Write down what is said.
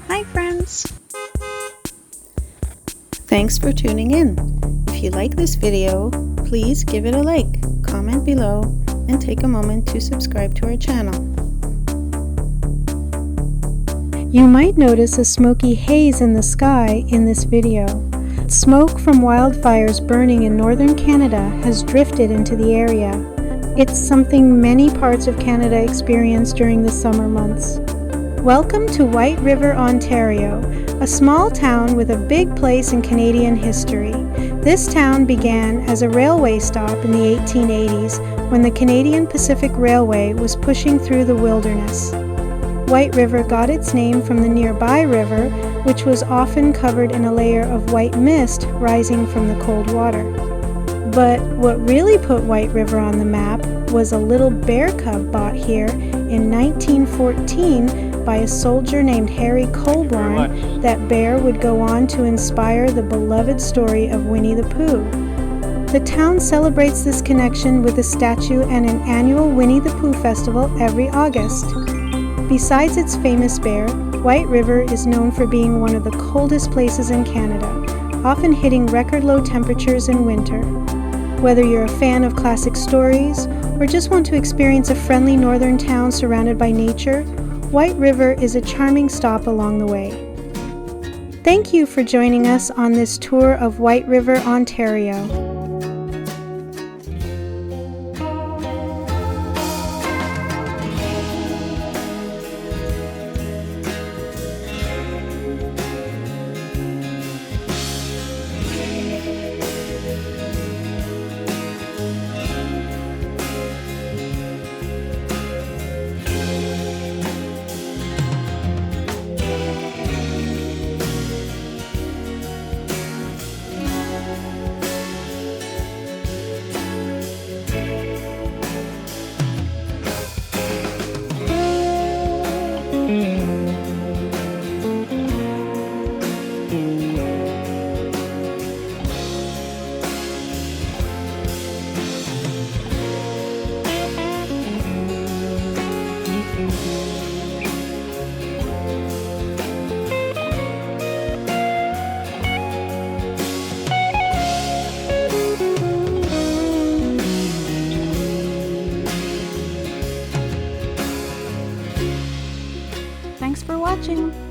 Hi friends! Thanks for tuning in. If you like this video, please give it a like, comment below, and take a moment to subscribe to our channel. You might notice a smoky haze in the sky in this video. Smoke from wildfires burning in northern Canada has drifted into the area. It's something many parts of Canada experience during the summer months. Welcome to White River, Ontario, a small town with a big place in Canadian history. This town began as a railway stop in the 1880s when the Canadian Pacific Railway was pushing through the wilderness. White River got its name from the nearby river, which was often covered in a layer of white mist rising from the cold water. But what really put White River on the map was a little bear cub bought here in 1914 by a soldier named Harry Colborne. That bear would go on to inspire the beloved story of Winnie the Pooh. The town celebrates this connection with a statue and an annual Winnie the Pooh festival every August. Besides its famous bear, White River is known for being one of the coldest places in Canada, often hitting record low temperatures in winter. Whether you're a fan of classic stories or just want to experience a friendly northern town surrounded by nature, White River is a charming stop along the way. Thank you for joining us on this tour of White River, Ontario. Thanks for watching!